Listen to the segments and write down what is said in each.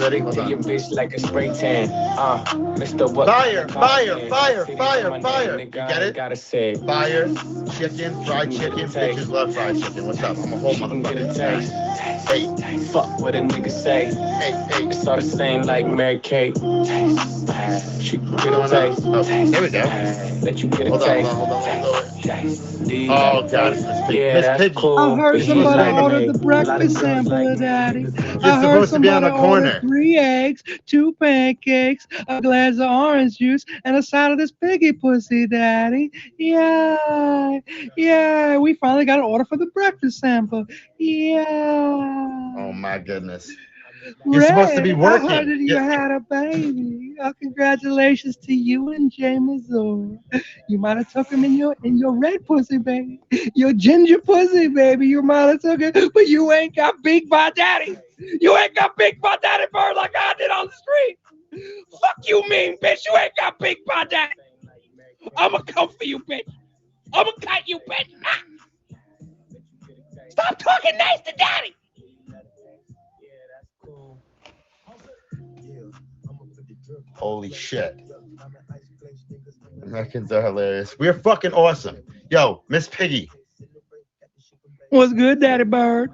ready? Hold Till your on. bitch like a spray tan. Mr. What? Fire, fire, fire, City fire, my fire. name, You nigga, get I ain't it? gotta say it. Fire, chicken, fried chicken. Bitches love fried chicken. What's up? I'm a whole She can get a motherfucker. taste. Hey, Fuck what a nigga say. hey. It's all the same like Mary Kate. She can get a taste. Oh, there we go. Let you get a Hold on, taste. hold on, hold on. Do Oh, God, it's Miss Piggy. Yeah, Miss that's Piggy. cool. I heard But You're somebody supposed he's to ordered like the me. A lot of breakfast girls sample like of me. Daddy. You're I heard supposed to be on somebody the ordered corner. 3 eggs, 2 pancakes, a glass of orange juice, and a side of this piggy pussy, Daddy. Yeah, yeah. We finally got an order for the breakfast sample. Yeah. Oh, my goodness. You're supposed to be Ray, I heard working. that you had a baby. Congratulations to you and Jay Mazur. You might have took him in your red pussy, baby. Your ginger pussy, baby. You might have took it, but you ain't got big by daddy. You ain't got big by daddy bird like I did on the street. Fuck you mean, bitch. You ain't got big by daddy. I'ma come for you, bitch. I'ma cut you, bitch. Ah. Stop talking nice to daddy. Holy shit. Americans are hilarious. We're fucking awesome. Yo, Miss Piggy, What's good, daddy bird?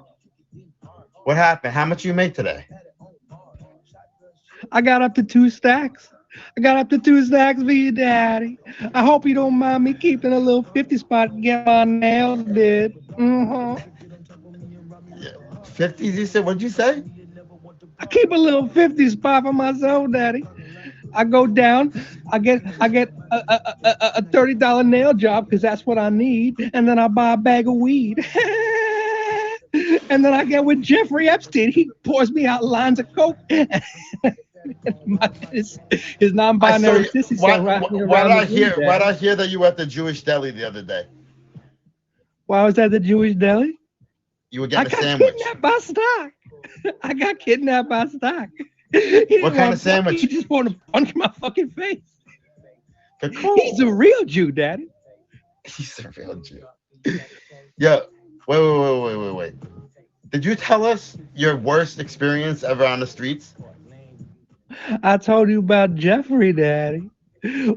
what happened? How much you make today? I got up to 2 stacks. I got up to 2 stacks for you, Daddy. I hope you don't mind me keeping a little 50 spot to get my nails did. Yeah. 50s, you said? What'd you say? I keep a little 50 spot for myself, Daddy. I go down, I get a $30 nail job because that's what I need, and then I buy a bag of weed. And then I get with Jeffrey Epstein. He pours me out lines of coke. his I saw non-binary you. sissy Why, start wrapping why did around I the room, hear? Why did Daddy. I hear that you were at the Jewish deli the other day? Why was that the Jewish deli? You were I getting a got sandwich. kidnapped by stock. I got kidnapped by stock. He didn't What kind want of to fuck me, sandwich? he just wanted to punch my fucking face. Cool. He's a real Jew, Daddy. He's a real Jew. Yeah. Wait. Did you tell us your worst experience ever on the streets? I told you about Jeffrey, Daddy.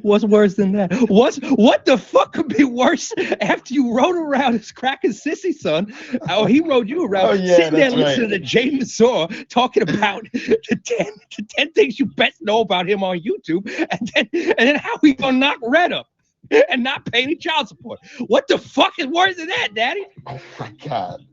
What's worse than that? What the fuck could be worse after you rode around his cracking sissy, son? Oh, he rode you around, Oh, yeah, sitting there that's listening right. to Jay Mazur talking about the 10 things you best know about him on YouTube, and then how he gonna knock Red up and not pay any child support. What the fuck is worse than that, Daddy? Oh my God.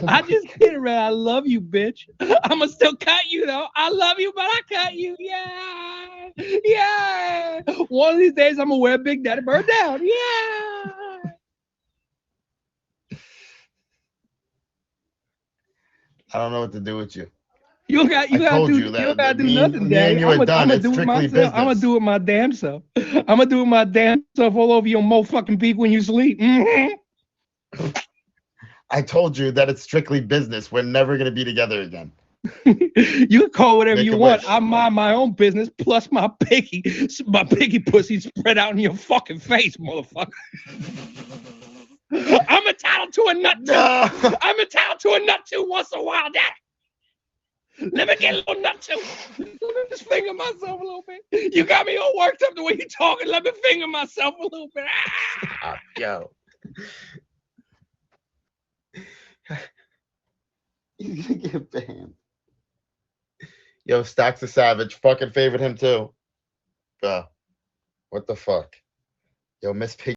I just kidding around. I love you, bitch. I'ma still cut you though. I love you, but I cut you. Yeah. Yeah. One of these days I'm gonna wear Big Daddy Bird down. Yeah. I don't know what to do with you. You I told you don't that gotta do me nothing, and Daddy. you are done. I'ma It's do it strictly myself. I'ma business. do it my damn self. I'ma do it my damn self all over your mo fucking beak when you sleep. I told you that it's strictly business. We're never gonna be together again. You can call whatever Make you a want. wish. I mind my own business, plus my piggy pussy spread out in your fucking face, motherfucker. I'm entitled to a nut too. No. I'm entitled to a nut too once in a while, Daddy. Let me get a little nut too. Let me just finger myself a little bit. You got me all worked up the way you're talking. Let me finger myself a little bit. Ah! Yo. He's gonna get banned. Yo, Stacks the Savage. Fucking favorite him too. What the fuck? Yo, Miss Piggy.